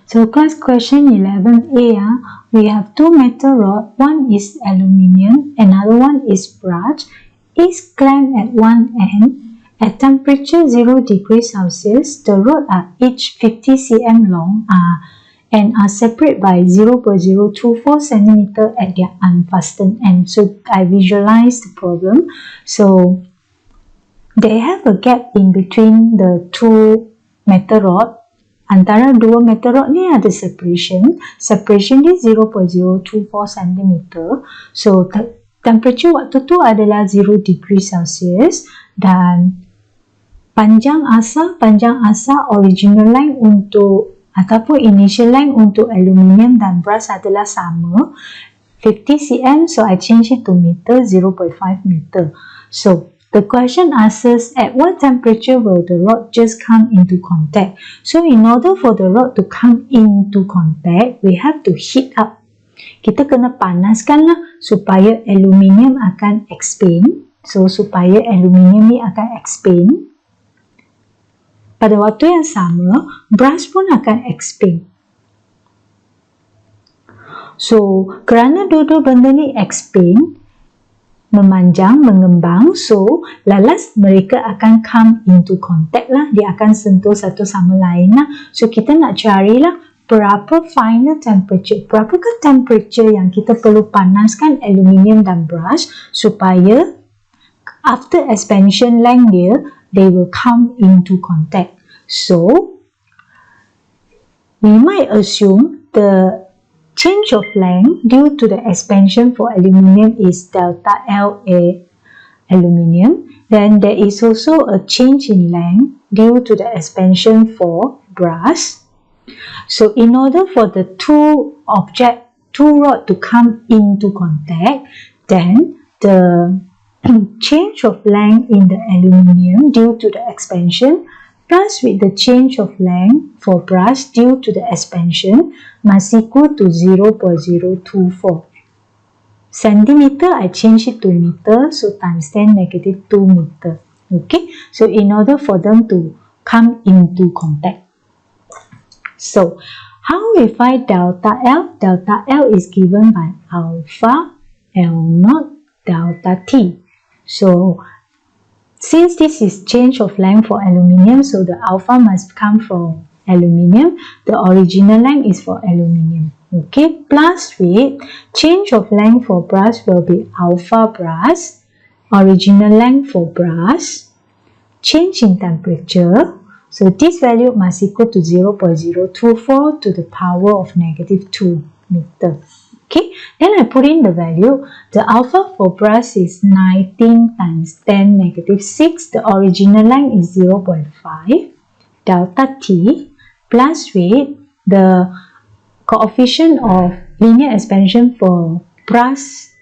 So class question 11a, we have two metal rod, one is aluminium, another one is brass, is clamped at one end. At temperature 0 degrees Celsius, the rods are each 50 cm long and are separate by 0.024 cm at their unfastened end. So I visualize the problem. So they have a gap in between the two metal rod. Antara dua metal rod ni ada separation. Separation ni 0.024 cm. So temperature waktu tu adalah 0 degree Celsius dan panjang asal original line untuk ataupun initial line untuk aluminium dan brass adalah sama 50 cm. So I change it to meter, 0.5 meter. So the question asks, at what temperature will the rod just come into contact? So in order for the rod to come into contact, we have to heat up. Kita kena panaskan lah supaya aluminium akan expand. So supaya aluminium ni akan expand. Pada waktu yang sama, brass pun akan expand. So kerana dua-dua benda ni expand, memanjang, mengembang, so lalas mereka akan come into contact lah, dia akan sentuh satu sama lain lah. So kita nak carilah berapa final temperature, berapakah temperature yang kita perlu panaskan aluminium dan brass supaya after expansion length dia, they will come into contact. So we might assume the change of length due to the expansion for aluminium is delta LA aluminium. Then there is also a change in length due to the expansion for brass. So in order for the two rod to come into contact, then the change of length in the aluminium due to the expansion plus with the change of length for brass due to the expansion must equal to 0.024 centimeter. I change it to meter, so times 10 negative 2 meter. Okay, so in order for them to come into contact. So how we find delta L? Delta L is given by alpha L0 delta T. So since this is change of length for aluminium, so the alpha must come from aluminium. The original length is for aluminium. Okay, plus with change of length for brass will be alpha brass, original length for brass, change in temperature. So this value must equal to 0.024 to the power of negative 2 meter. Okay, then I put in the value. The alpha for brass is 19 times 10 negative 6. The original line is 0.5. Delta T plus with the coefficient of linear expansion for brass.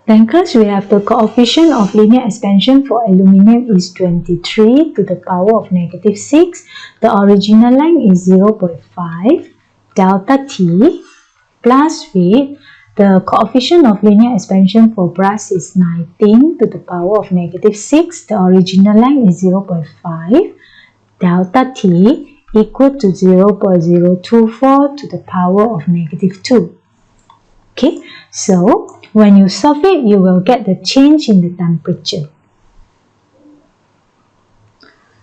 Then class, we have the coefficient of linear expansion for aluminium is 23 to the power of negative 6. The original line is 0.5. Delta T plus with the coefficient of linear expansion for brass is 19 to the power of negative 6. The original line is 0.5. Delta T equal to 0.024 to the power of negative 2. Okay, so when you solve it, you will get the change in the temperature.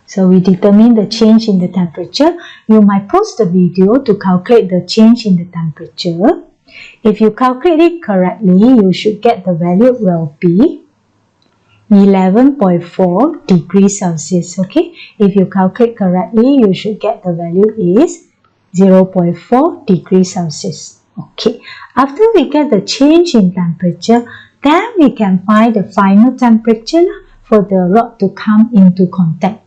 So we determine the change in the temperature. You might pause the video to calculate the change in the temperature. If you calculate it correctly, you should get the value will be 11.4 degrees Celsius. Okay, if you calculate correctly, you should get the value is 0.4 degrees Celsius. Okay, after we get the change in temperature, then we can find the final temperature for the rod to come into contact.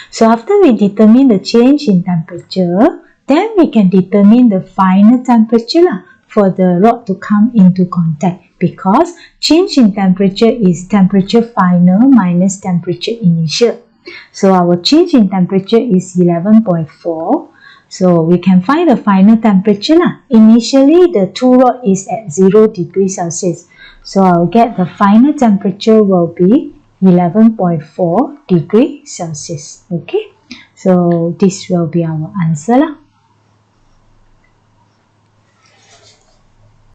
So after we determine the change in temperature, then we can determine the final temperature for the rod to come into contact, because change in temperature is temperature final minus temperature initial. So our change in temperature is 11.4. So we can find the final temperature. Initially, the two rod is at 0 degrees Celsius. So I'll get the final temperature will be 11.4 degrees Celsius. Okay, so this will be our answer lah.